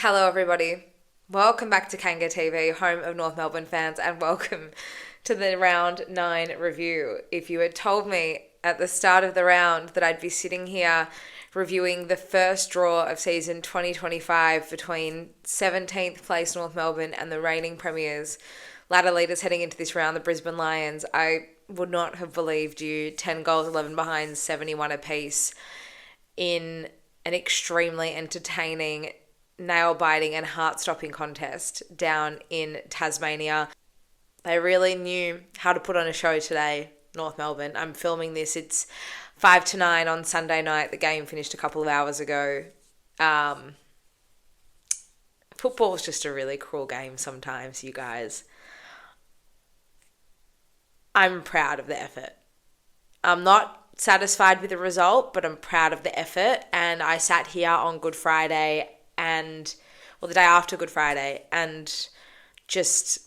Hello everybody, welcome back to Kanga TV, home of North Melbourne fans, and welcome to the round 9 review. If you had told me at the start of the round that I'd be sitting here reviewing the first draw of season 2025 between 17th place North Melbourne and the reigning premiers, ladder leaders heading into this round, the Brisbane Lions, I would not have believed you. 10 goals, 11 behind, 71 apiece in an extremely entertaining, nail-biting and heart-stopping contest down in Tasmania. They really knew how to put on a show today, North Melbourne. I'm filming this. It's 5 to 9 on Sunday night. The game finished a couple of hours ago. Football's just a really cruel game sometimes, you guys. I'm proud of the effort. I'm not satisfied with the result, but I'm proud of the effort. And I sat here on Good Friday the day after Good Friday, and just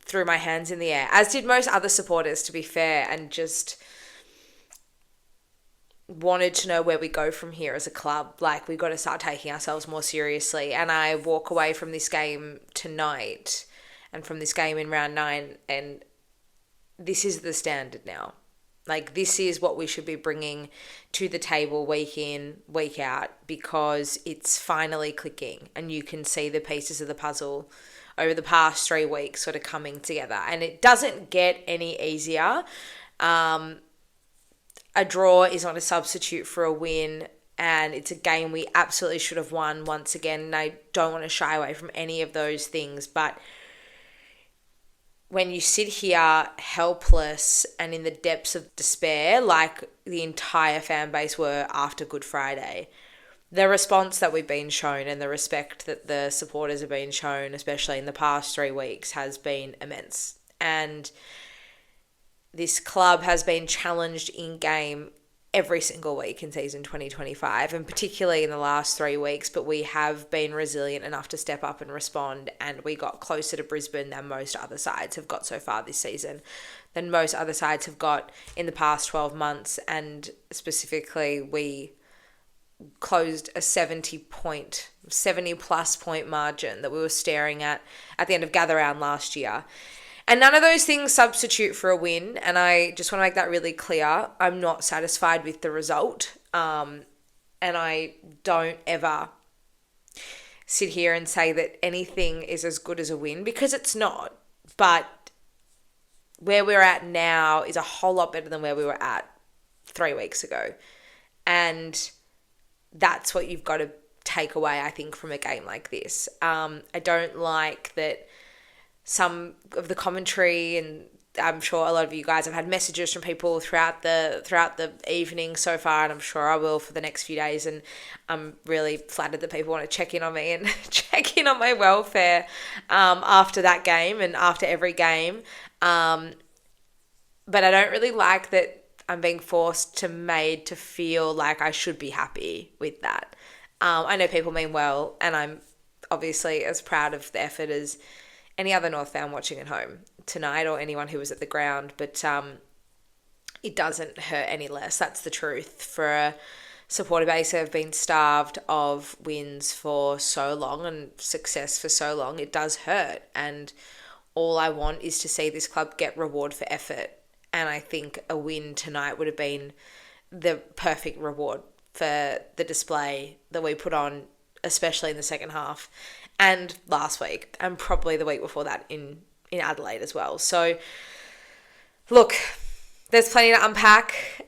threw my hands in the air, as did most other supporters, to be fair, and just wanted to know where we go from here as a club. Like, we got to start taking ourselves more seriously. And I walk away from this game tonight and from this game in round 9, and this is the standard now. Like, this is what we should be bringing to the table week in, week out, because it's finally clicking and you can see the pieces of the puzzle over the past 3 weeks sort of coming together. And it doesn't get any easier. A draw is not a substitute for a win, and it's a game we absolutely should have won once again. And I don't want to shy away from any of those things, but when you sit here helpless and in the depths of despair, like the entire fan base were after Good Friday, the response that we've been shown and the respect that the supporters have been shown, especially in the past 3 weeks, has been immense. And this club has been challenged in game every single week in season 2025, and particularly in the last 3 weeks, but we have been resilient enough to step up and respond, and we got closer to Brisbane than most other sides have got so far this season, than most other sides have got in the past 12 months, and specifically we closed a 70 plus point margin that we were staring at the end of Gather Round last year. And none of those things substitute for a win, and I just want to make that really clear. I'm not satisfied with the result, and I don't ever sit here and say that anything is as good as a win, because it's not. But where we're at now is a whole lot better than where we were at 3 weeks ago, and that's what you've got to take away, I think, from a game like this. I don't like that some of the commentary, and I'm sure a lot of you guys have had messages from people throughout the evening so far, and I'm sure I will for the next few days, and I'm really flattered that people want to check in on me and check in on my welfare after that game and after every game. But I don't really like that I'm being made to feel like I should be happy with that. I know people mean well, and I'm obviously as proud of the effort as any other North fan watching at home tonight, or anyone who was at the ground, but it doesn't hurt any less. That's the truth. For a supporter base who have been starved of wins for so long and success for so long, it does hurt. And all I want is to see this club get reward for effort. And I think a win tonight would have been the perfect reward for the display that we put on, especially in the second half, and last week, and probably the week before that in Adelaide as well. So, look, there's plenty to unpack.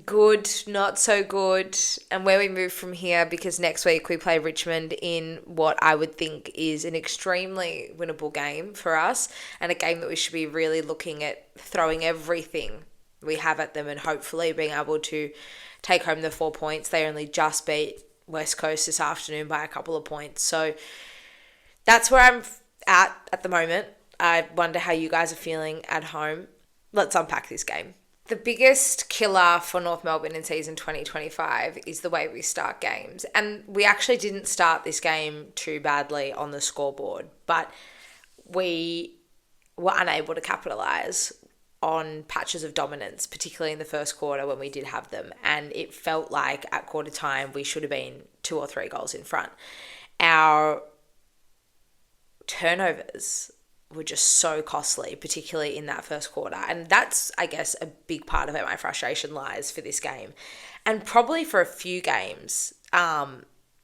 Good, not so good, and where we move from here, because next week we play Richmond in what I would think is an extremely winnable game for us, and a game that we should be really looking at throwing everything we have at them and hopefully being able to take home the 4 points. They only just beat West Coast this afternoon by a couple of points. So that's where I'm at the moment. I wonder how you guys are feeling at home. Let's unpack this game. The biggest killer for North Melbourne in season 2025 is the way we start games. And we actually didn't start this game too badly on the scoreboard, but we were unable to capitalise on patches of dominance, particularly in the first quarter when we did have them. And it felt like at quarter time we should have been 2 or 3 goals in front. our turnovers were just so costly, particularly in that first quarter. And that's, I guess, a big part of where my frustration lies for this game. And probably for a few games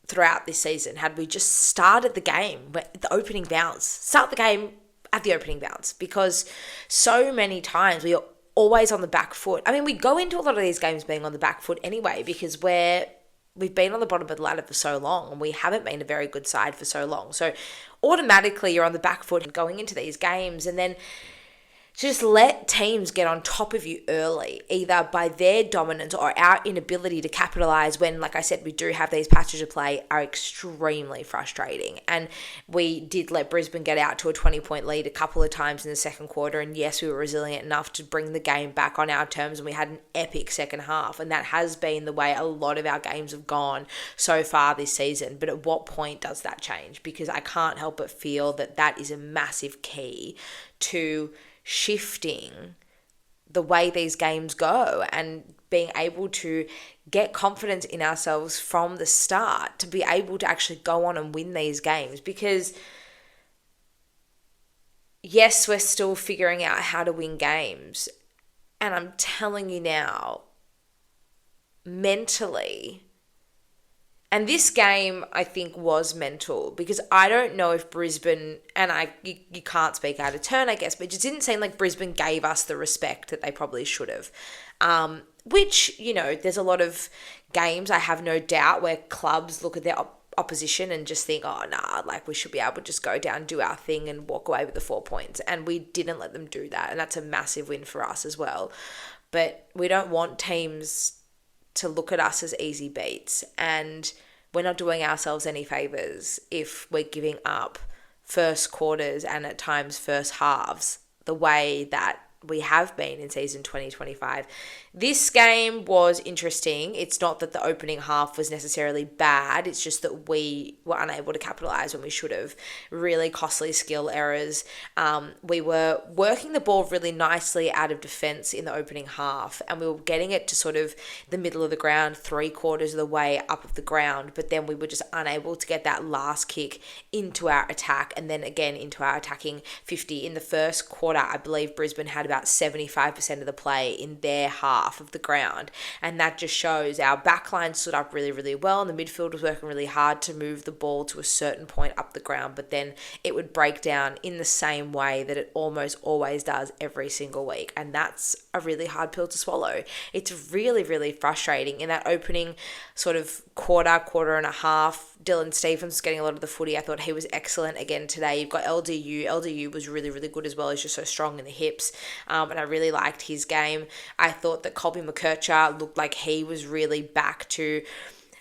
throughout this season, had we just started the game at the opening bounce, start the game at the opening bounce, because so many times we are always on the back foot. I mean, we go into a lot of these games being on the back foot anyway, because we've been on the bottom of the ladder for so long and we haven't been a very good side for so long. So automatically you're on the back foot going into these games, and then to just let teams get on top of you early, either by their dominance or our inability to capitalize when, like I said, we do have these patches of play, are extremely frustrating. And we did let Brisbane get out to a 20-point lead a couple of times in the second quarter. And yes, we were resilient enough to bring the game back on our terms, and we had an epic second half. And that has been the way a lot of our games have gone so far this season. But at what point does that change? Because I can't help but feel that that is a massive key to shifting the way these games go and being able to get confidence in ourselves from the start to be able to actually go on and win these games. Because yes, we're still figuring out how to win games, and I'm telling you now, mentally, and this game, I think, was mental, because I don't know if Brisbane, and you can't speak out of turn, I guess, but it just didn't seem like Brisbane gave us the respect that they probably should have. Which, there's a lot of games, I have no doubt, where clubs look at their opposition and just think, oh, nah, like we should be able to just go down, do our thing and walk away with the 4 points. And we didn't let them do that. And that's a massive win for us as well. But we don't want teams to look at us as easy beats, and we're not doing ourselves any favours if we're giving up first quarters and at times first halves the way that we have been in season 2025. This game was interesting. It's not that the opening half was necessarily bad. It's just that we were unable to capitalise when we should have. Really costly skill errors. We were working the ball really nicely out of defence in the opening half, and we were getting it to sort of the middle of the ground, 3/4 of the way up of the ground, but then we were just unable to get that last kick into our attack, and then again into our attacking 50. In the first quarter, I believe Brisbane had about 75% of the play in their half of the ground, and that just shows our backline stood up really, really well, and the midfield was working really hard to move the ball to a certain point up the ground, but then it would break down in the same way that it almost always does every single week, and that's a really hard pill to swallow. It's really, really frustrating. In that opening sort of quarter and a half, Dylan Stephens was getting a lot of the footy. I thought he was excellent again today. You've got LDU. LDU was really, really good as well. He's just so strong in the hips, and I really liked his game. I thought that Colby McKercher looked like he was really back to,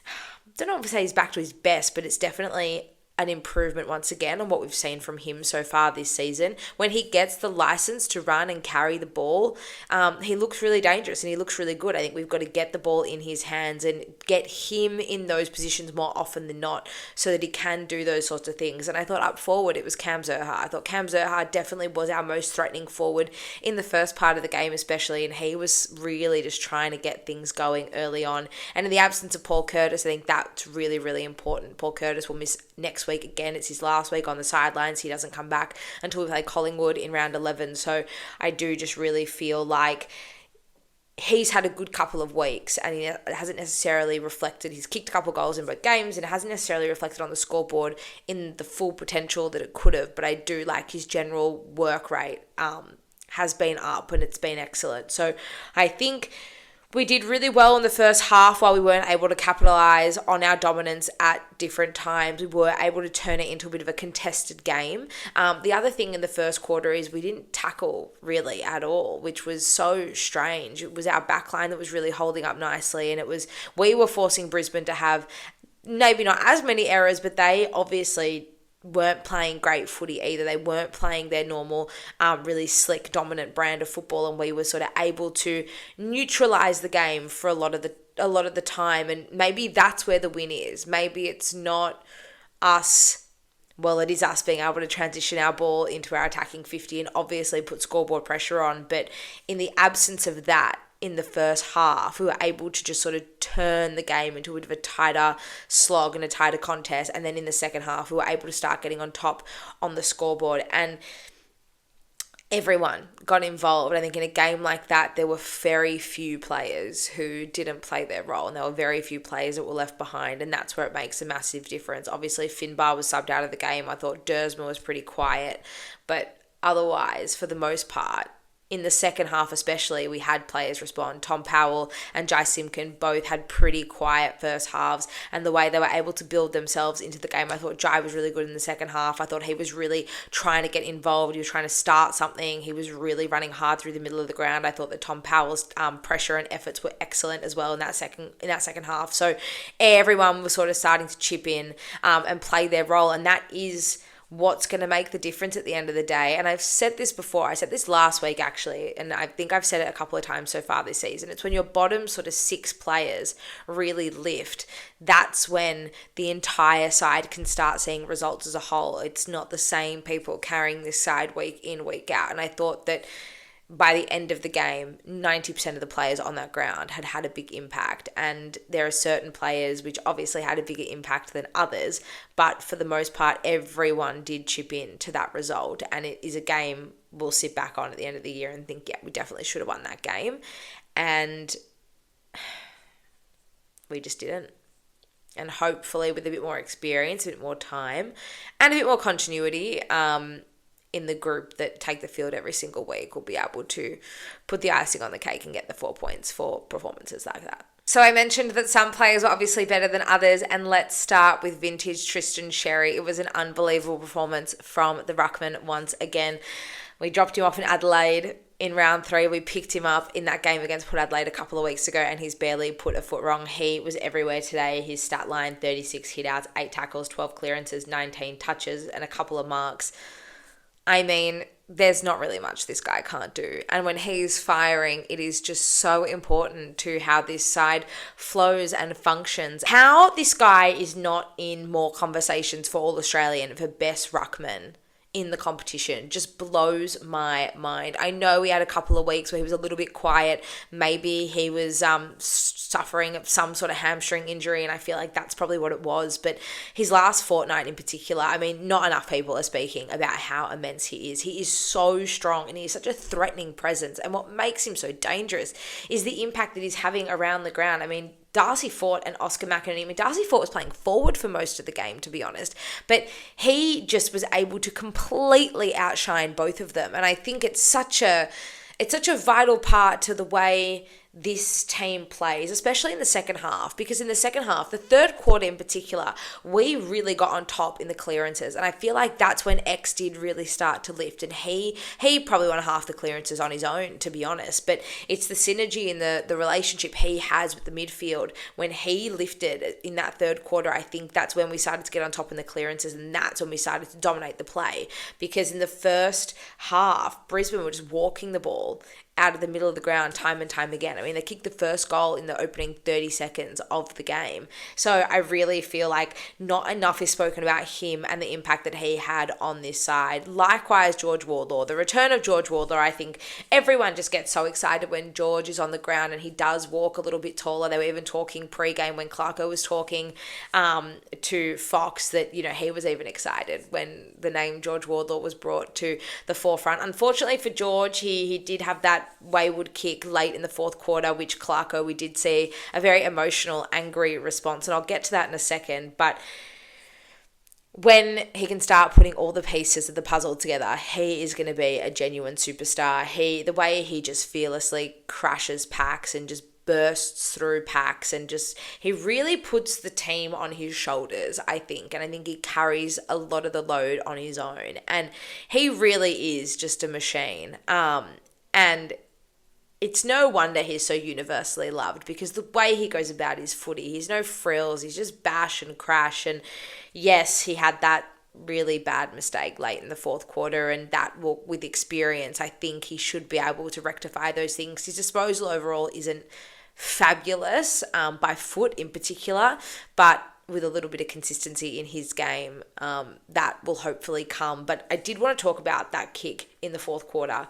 I don't know if I say he's back to his best, but it's definitely an improvement once again on what we've seen from him so far this season. When he gets the license to run and carry the ball, he looks really dangerous and he looks really good. I think we've got to get the ball in his hands and get him in those positions more often than not so that he can do those sorts of things. And I thought up forward it was Cam Zurhaar. I thought Cam Zurhaar definitely was our most threatening forward in the first part of the game especially, and he was really just trying to get things going early on. And in the absence of Paul Curtis, I think that's really, really important. Paul Curtis will miss next week again. It's his last week on the sidelines. He doesn't come back until we play Collingwood in round 11. So I do just really feel like he's had a good couple of weeks, and he hasn't necessarily reflected. He's kicked a couple of goals in both games, and it hasn't necessarily reflected on the scoreboard in the full potential that it could have. But I do like his general work rate has been up, and it's been excellent. So I think we did really well in the first half while we weren't able to capitalise on our dominance at different times. We were able to turn it into a bit of a contested game. The other thing in the first quarter is we didn't tackle really at all, which was so strange. It was our backline that was really holding up nicely, and we were forcing Brisbane to have maybe not as many errors, but they obviously weren't playing great footy either. They weren't playing their normal, really slick, dominant brand of football, and we were sort of able to neutralise the game for a lot of the time. And maybe that's where the win is. Maybe it's not us. Well, it is us being able to transition our ball into our attacking 50 and obviously put scoreboard pressure on. But in the absence of that, in the first half, we were able to just sort of turn the game into a bit of a tighter slog and a tighter contest. And then in the second half, we were able to start getting on top on the scoreboard. And everyone got involved. I think in a game like that, there were very few players who didn't play their role, and there were very few players that were left behind, and that's where it makes a massive difference. Obviously, Finbar was subbed out of the game. I thought Dersma was pretty quiet, but otherwise, for the most part, in the second half especially, we had players respond. Tom Powell and Jai Simpkin both had pretty quiet first halves, and the way they were able to build themselves into the game, I thought Jai was really good in the second half. I thought he was really trying to get involved. He was trying to start something. He was really running hard through the middle of the ground. I thought that Tom Powell's pressure and efforts were excellent as well in that second half. So everyone was sort of starting to chip in and play their role, and that is what's going to make the difference at the end of the day. And I've said this before. I said this last week, actually, and I think I've said it a couple of times so far this season. It's when your bottom sort of 6 players really lift. That's when the entire side can start seeing results as a whole. It's not the same people carrying this side week in, week out. And I thought that by the end of the game, 90% of the players on that ground had had a big impact. And there are certain players which obviously had a bigger impact than others, but for the most part, everyone did chip in to that result. And it is a game we'll sit back on at the end of the year and think, yeah, we definitely should have won that game. And we just didn't. And hopefully with a bit more experience, a bit more time, and a bit more continuity, in the group that take the field every single week, will be able to put the icing on the cake and get the 4 points for performances like that. So I mentioned that some players were obviously better than others, and let's start with vintage Tristan Sherry. It was an unbelievable performance from the ruckman once again. We dropped him off in Adelaide in round 3. We picked him up in that game against Port Adelaide a couple of weeks ago, and he's barely put a foot wrong. He was everywhere today. His stat line, 36 hit-outs, 8 tackles, 12 clearances, 19 touches, and a couple of marks. I mean, there's not really much this guy can't do. And when he's firing, it is just so important to how this side flows and functions. How this guy is not in more conversations for All-Australian for best ruckman in the competition just blows my mind. I know he had a couple of weeks where he was a little bit quiet. Maybe he was suffering some sort of hamstring injury, and I feel like that's probably what it was. But his last fortnight in particular, I mean, not enough people are speaking about how immense he is. He is so strong, and he is such a threatening presence. And what makes him so dangerous is the impact that he's having around the ground. I mean, Darcy Fort and Oscar McInerney. I mean, Darcy Fort was playing forward for most of the game, to be honest, but he just was able to completely outshine both of them. And I think it's such a vital part to the way this team plays, especially in the second half, because in the second half, the third quarter in particular, we really got on top in the clearances, and I feel like that's when X did really start to lift, and he probably won half the clearances on his own, to be honest, but it's the synergy and the relationship he has with the midfield. When he lifted in that third quarter, I think that's when we started to get on top in the clearances, and that's when we started to dominate the play, because in the first half, Brisbane were just walking the ball out of the middle of the ground time and time again. I mean, they kicked the first goal in the opening 30 seconds of the game. So I really feel like not enough is spoken about him and the impact that he had on this side. Likewise, George Wardlaw. The return of George Wardlaw, I think everyone just gets so excited when George is on the ground and he does walk a little bit taller. They were even talking pre-game when Clarko was talking to Fox that, you know, he was even excited when the name George Wardlaw was brought to the forefront. Unfortunately for George, he did have that wayward kick late in the fourth quarter, which Clarko, we did see a very emotional, angry response, and I'll get to that in a second. But when he can start putting all the pieces of the puzzle together, he is going to be a genuine superstar. The way he just fearlessly crashes packs and just bursts through packs, and just he really puts the team on his shoulders, I think, and I think he carries a lot of the load on his own, and he really is just a machine. And it's no wonder he's so universally loved, because the way he goes about his footy, he's no frills, he's just bash and crash. And yes, he had that really bad mistake late in the fourth quarter, and that will, with experience, I think he should be able to rectify those things. His disposal overall isn't fabulous, by foot in particular, but with a little bit of consistency in his game, that will hopefully come. But I did want to talk about that kick in the fourth quarter,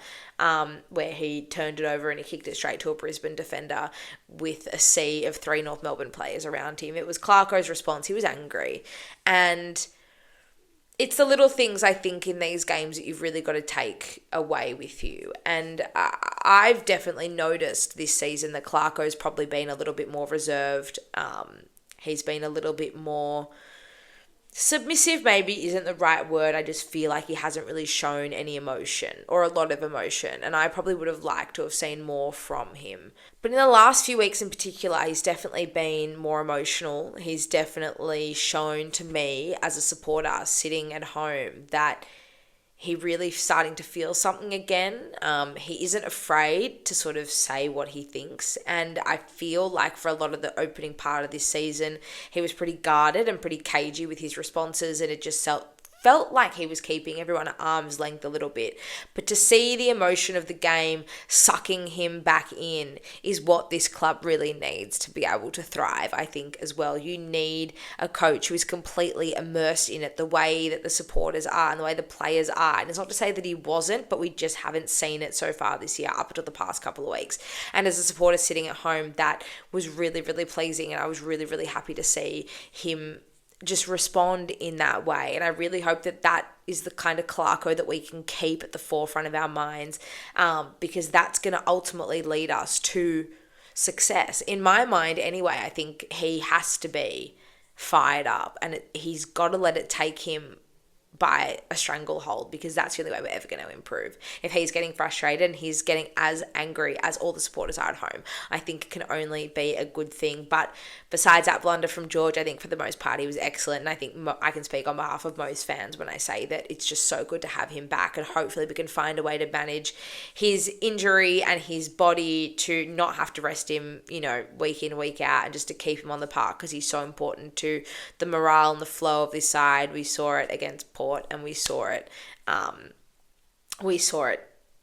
where he turned it over and he kicked it straight to a Brisbane defender with a sea of 3 North Melbourne players around him. It was Clarko's response. He was angry. And it's the little things, I think, in these games that you've really got to take away with you. And I've definitely noticed this season that Clarko's probably been a little bit more reserved. He's been a little bit more submissive, maybe isn't the right word. I just feel like he hasn't really shown any emotion or a lot of emotion. And I probably would have liked to have seen more from him. But in the last few weeks in particular, he's definitely been more emotional. He's definitely shown to me as a supporter sitting at home that he really starting to feel something again. He isn't afraid to sort of say what he thinks. And I feel like for a lot of the opening part of this season, he was pretty guarded and pretty cagey with his responses, and it just felt like he was keeping everyone at arm's length a little bit. But to see the emotion of the game sucking him back in is what this club really needs to be able to thrive, I think, as well. You need a coach who is completely immersed in it, the way that the supporters are and the way the players are. And it's not to say that he wasn't, but we just haven't seen it so far this year up until the past couple of weeks. And as a supporter sitting at home, that was really, really pleasing. And I was really, really happy to see him just respond in that way. And I really hope that that is the kind of Clarko that we can keep at the forefront of our minds, because that's going to ultimately lead us to success. In my mind anyway, I think he has to be fired up, and he's got to let it take him by a stranglehold, because that's the only way we're ever going to improve. If he's getting frustrated and he's getting as angry as all the supporters are at home, I think it can only be a good thing. But besides that blunder from George, I think for the most part he was excellent, and I think I can speak on behalf of most fans when I say that it's just so good to have him back, and hopefully we can find a way to manage his injury and his body to not have to rest him, week in, week out, and just to keep him on the park, because he's so important to the morale and the flow of this side. We saw it against Port, and we saw it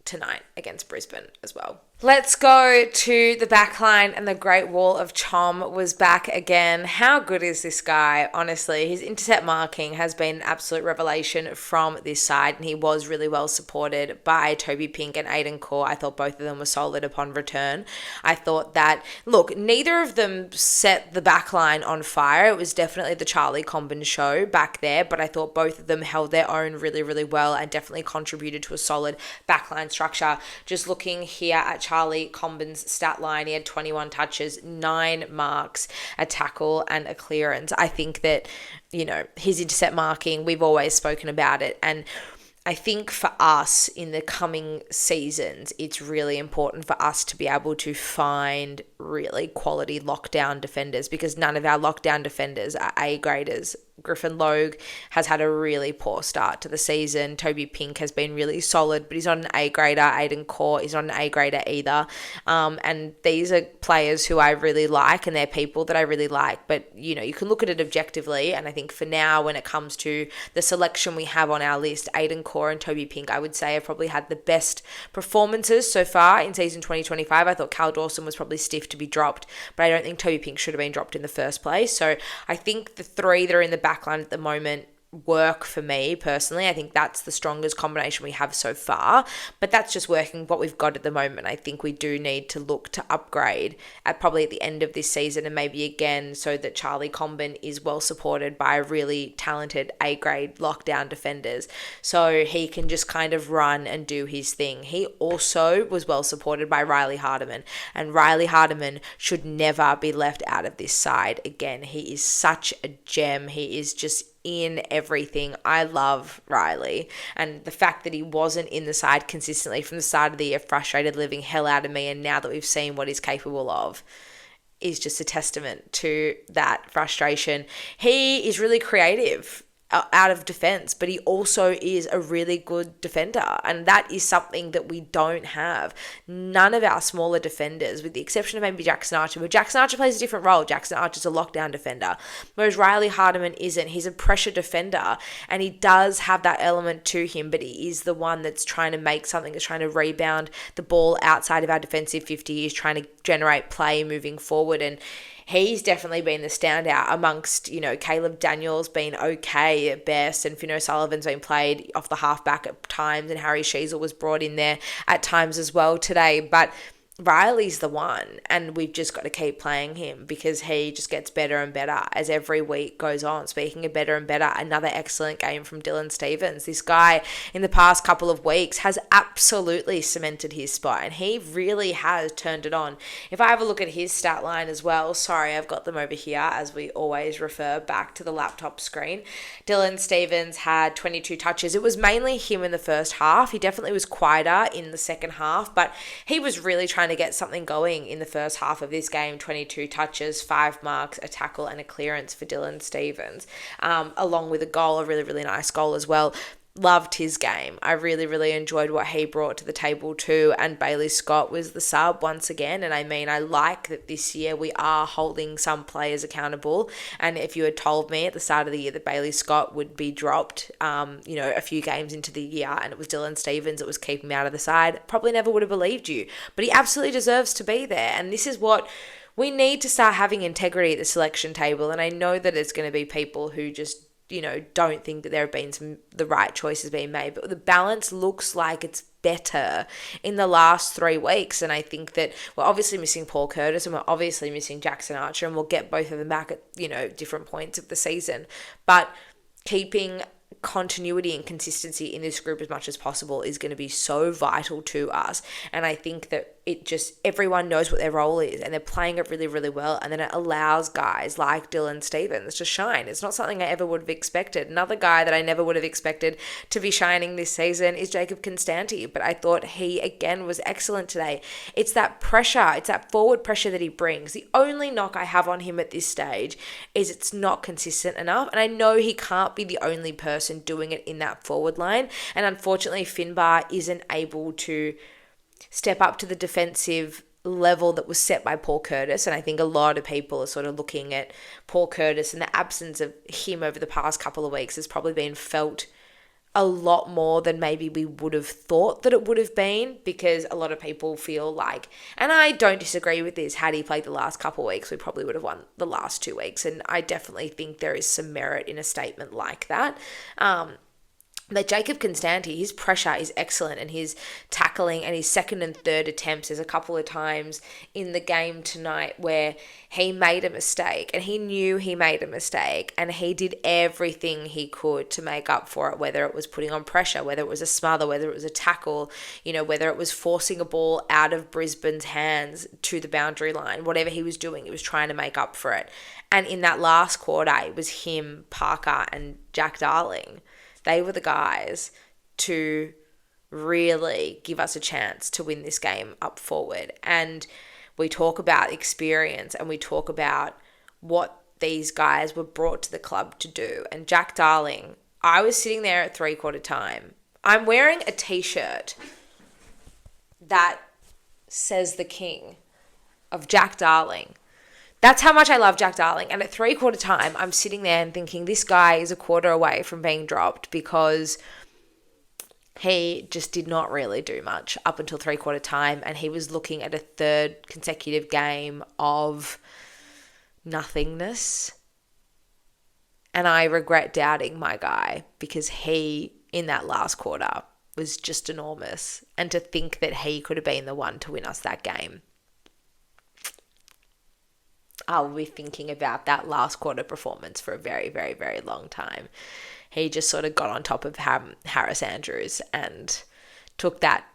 tonight against Brisbane as well. Let's go to the back line, and the Great Wall of Chom was back again. How good is this guy? Honestly, his intercept marking has been an absolute revelation from this side, and he was really well supported by Toby Pink and Aiden Core. I thought both of them were solid upon return. I thought that, look, neither of them set the back line on fire. It was definitely the Charlie Comben show back there, but I thought both of them held their own really, really well and definitely contributed to a solid backline structure. Just looking here at Charlie Comben's stat line, he had 21 touches, 9 marks, a tackle and a clearance. I think that, his intercept marking, we've always spoken about it, and I think for us in the coming seasons, it's really important for us to be able to find really quality lockdown defenders, because none of our lockdown defenders are A-graders. Griffin Logue has had a really poor start to the season. Toby Pink has been really solid, but he's not an A-grader. Aiden Core is not an A-grader either. And these are players who I really like, and they're people that I really like. But, you can look at it objectively, and I think for now, when it comes to the selection we have on our list, Aiden Core and Toby Pink, I would say, have probably had the best performances so far in season 2025. I thought Cal Dawson was probably stiff to be dropped, but I don't think Toby Pink should have been dropped in the first place. So I think the three that are in the backline at the moment work for me personally. I think that's the strongest combination we have so far, but that's just working what we've got at the moment. I think we do need to look to upgrade at the end of this season, and maybe again, so that Charlie Comben is well supported by really talented A-grade lockdown defenders, so he can just kind of run and do his thing. He also was well supported by Riley Hardiman, and Riley Hardiman should never be left out of this side again. He is such a gem. He is just in everything. I love Riley, and the fact that he wasn't in the side consistently from the start of the year frustrated living hell out of me, and now that we've seen what he's capable of is just a testament to that frustration. He is really creative out of defense, but he also is a really good defender, and that is something that we don't have. None of our smaller defenders, with the exception of maybe Jackson Archer, but Jackson Archer plays a different role. Jackson Archer's a lockdown defender, whereas Riley Hardiman isn't. He's a pressure defender, and he does have that element to him, but he is the one that's trying to make something, that's trying to rebound the ball outside of our defensive 50. He's trying to generate play moving forward, and he's definitely been the standout amongst, Caleb Daniels being okay at best, and Finn O'Sullivan's been played off the halfback at times, and Harry Sheasel was brought in there at times as well today. But Riley's the one, and we've just got to keep playing him because he just gets better and better as every week goes on. Speaking of better and better, another excellent game from Dylan Stephens. This guy in the past couple of weeks has absolutely cemented his spot, and he really has turned it on. If I have a look at his stat line as well, sorry, I've got them over here as we always refer back to the laptop screen. Dylan Stephens had 22 touches. It was mainly him in the first half. He definitely was quieter in the second half, but he was really trying to get something going in the first half of this game. 22 touches, 5 marks, a tackle and a clearance for Dylan Stephens, along with a goal, a really, really nice goal as well. Loved his game. I really, really enjoyed what he brought to the table too. And Bailey Scott was the sub once again. And I like that this year we are holding some players accountable. And if you had told me at the start of the year that Bailey Scott would be dropped, a few games into the year, and it was Dylan Stephens that was keeping him out of the side, probably never would have believed you. But he absolutely deserves to be there. And this is what we need to start having integrity at the selection table. And I know that it's going to be people who just don't think that there have been the right choices being made, but the balance looks like it's better in the last 3 weeks. And I think that we're obviously missing Paul Curtis and we're obviously missing Jackson Archer, and we'll get both of them back at, different points of the season. But keeping continuity and consistency in this group as much as possible is going to be so vital to us. And I think that everyone knows what their role is and they're playing it really, really well. And then it allows guys like Dylan Stephens to shine. It's not something I ever would have expected. Another guy that I never would have expected to be shining this season is Jacob Constanti, but I thought he again was excellent today. It's that pressure, it's that forward pressure that he brings. The only knock I have on him at this stage is it's not consistent enough. And I know he can't be the only person doing it in that forward line. And unfortunately, Finbar isn't able to step up to the defensive level that was set by Paul Curtis. And I think a lot of people are sort of looking at Paul Curtis, and the absence of him over the past couple of weeks has probably been felt a lot more than maybe we would have thought that it would have been, because a lot of people feel like, and I don't disagree with this, had he played the last couple of weeks, we probably would have won the last 2 weeks. And I definitely think there is some merit in a statement like that. But Jacob Constanti, his pressure is excellent, and his tackling and his second and third attempts, there's a couple of times in the game tonight where he made a mistake and he knew he made a mistake, and he did everything he could to make up for it, whether it was putting on pressure, whether it was a smother, whether it was a tackle, whether it was forcing a ball out of Brisbane's hands to the boundary line. Whatever he was doing, he was trying to make up for it. And in that last quarter, it was him, Parker and Jack Darling. They were the guys to really give us a chance to win this game up forward. And we talk about experience and we talk about what these guys were brought to the club to do. And Jack Darling, I was sitting there at 3/4 time. I'm wearing a t-shirt that says the king of Jack Darling. That's how much I love Jack Darling. And at 3/4 time, I'm sitting there and thinking this guy is a quarter away from being dropped, because he just did not really do much up until 3/4 time. And he was looking at a third consecutive game of nothingness. And I regret doubting my guy, because he, in that last quarter, was just enormous. And to think that he could have been the one to win us that game, I'll be thinking about that last quarter performance for a very, very, very long time. He just sort of got on top of Harris Andrews and took that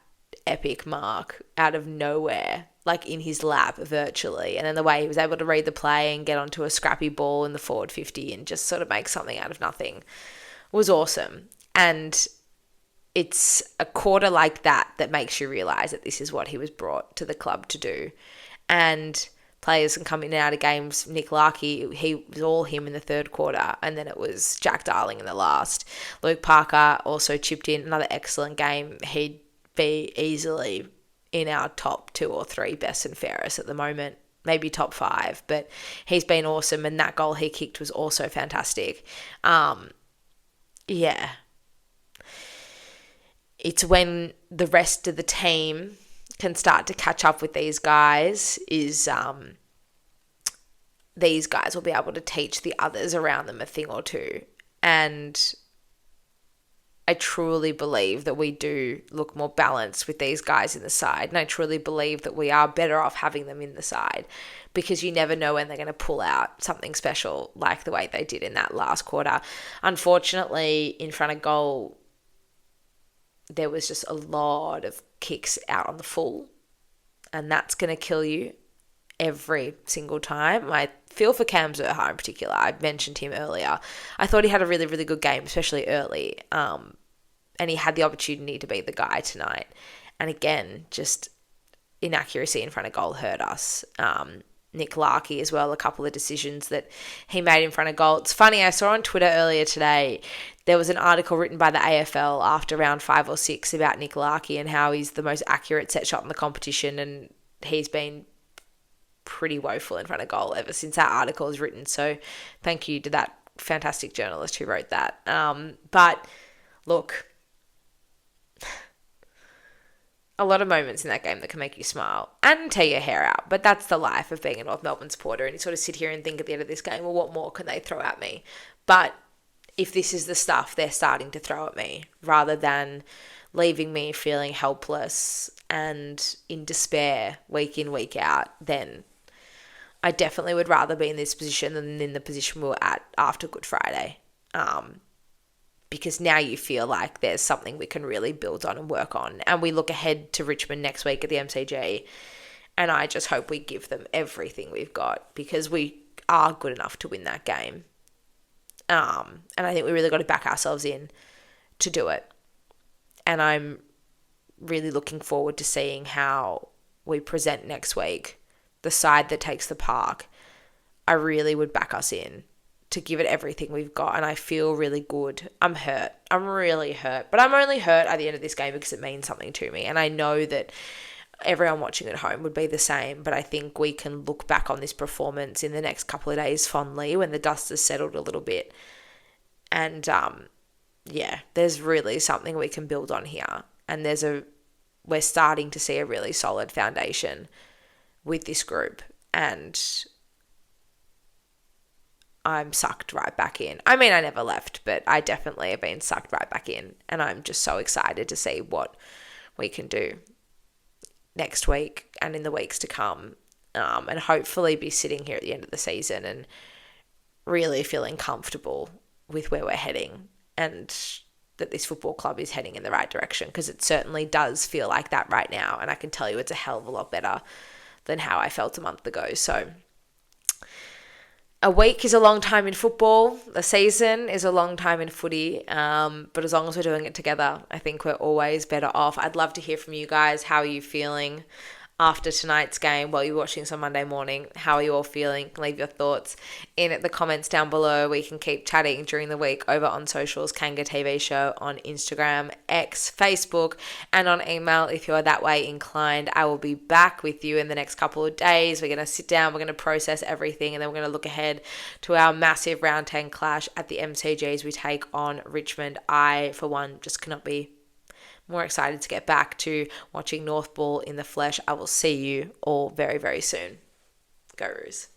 epic mark out of nowhere, like in his lap virtually. And then the way he was able to read the play and get onto a scrappy ball in the forward 50 and just sort of make something out of nothing was awesome. And it's a quarter like that that makes you realise that this is what he was brought to the club to do. And players can come in and out of games. Nick Larkey, he was all him in the third quarter, and then it was Jack Darling in the last. Luke Parker also chipped in another excellent game. He'd be easily in our top 2 or 3 best and fairest at the moment, maybe top 5, but he's been awesome, and that goal he kicked was also fantastic. It's when the rest of the team can start to catch up with these guys is these guys will be able to teach the others around them a thing or two. And I truly believe that we do look more balanced with these guys in the side. And I truly believe that we are better off having them in the side, because you never know when they're going to pull out something special like the way they did in that last quarter. Unfortunately, in front of goal, there was just a lot of kicks out on the full, and that's going to kill you every single time. I feel for Cam Zurhaar in particular. I mentioned him earlier. I thought he had a really, really good game, especially early. And he had the opportunity to be the guy tonight. And again, just inaccuracy in front of goal hurt us. Nick Larkey as well, a couple of decisions that he made in front of goal. It's funny, I saw on Twitter earlier today, there was an article written by the AFL after round 5 or 6 about Nick Larkey and how he's the most accurate set shot in the competition, and he's been pretty woeful in front of goal ever since that article was written. So thank you to that fantastic journalist who wrote that. But look, a lot of moments in that game that can make you smile and tear your hair out. But that's the life of being a North Melbourne supporter. And you sort of sit here and think at the end of this game, well, what more can they throw at me? But if this is the stuff they're starting to throw at me, rather than leaving me feeling helpless and in despair week in, week out, then I definitely would rather be in this position than in the position we were at after Good Friday. Because now you feel like there's something we can really build on and work on. And we look ahead to Richmond next week at the MCG, and I just hope we give them everything we've got, because we are good enough to win that game. And I think we really got to back ourselves in to do it. And I'm really looking forward to seeing how we present next week. The side that takes the park, I really would back us in to give it everything we've got, and I feel really good. I'm hurt. I'm really hurt. But I'm only hurt at the end of this game because it means something to me, and I know that everyone watching at home would be the same, but I think we can look back on this performance in the next couple of days fondly when the dust has settled a little bit. And there's really something we can build on here, and we're starting to see a really solid foundation with this group, and I'm sucked right back in. I mean, I never left, but I definitely have been sucked right back in, and I'm just so excited to see what we can do next week and in the weeks to come, and hopefully be sitting here at the end of the season and really feeling comfortable with where we're heading, and that this football club is heading in the right direction, because it certainly does feel like that right now, and I can tell you it's a hell of a lot better than how I felt a month ago. So a week is a long time in football. A season is a long time in footy. But as long as we're doing it together, I think we're always better off. I'd love to hear from you guys. How are you feeling after tonight's game while you're watching this on Monday morning? How are you all feeling? Leave your thoughts in the comments down below. We can keep chatting during the week over on socials, Kanga TV Show on Instagram, X, Facebook, and on email if you're that way inclined. I will be back with you in the next couple of days. We're going to sit down, we're going to process everything, and then we're going to look ahead to our massive round 10 clash at the MCG as we take on Richmond. I, for one, just cannot be more excited to get back to watching North Ball in the flesh. I will see you all very, very soon. Go Roos.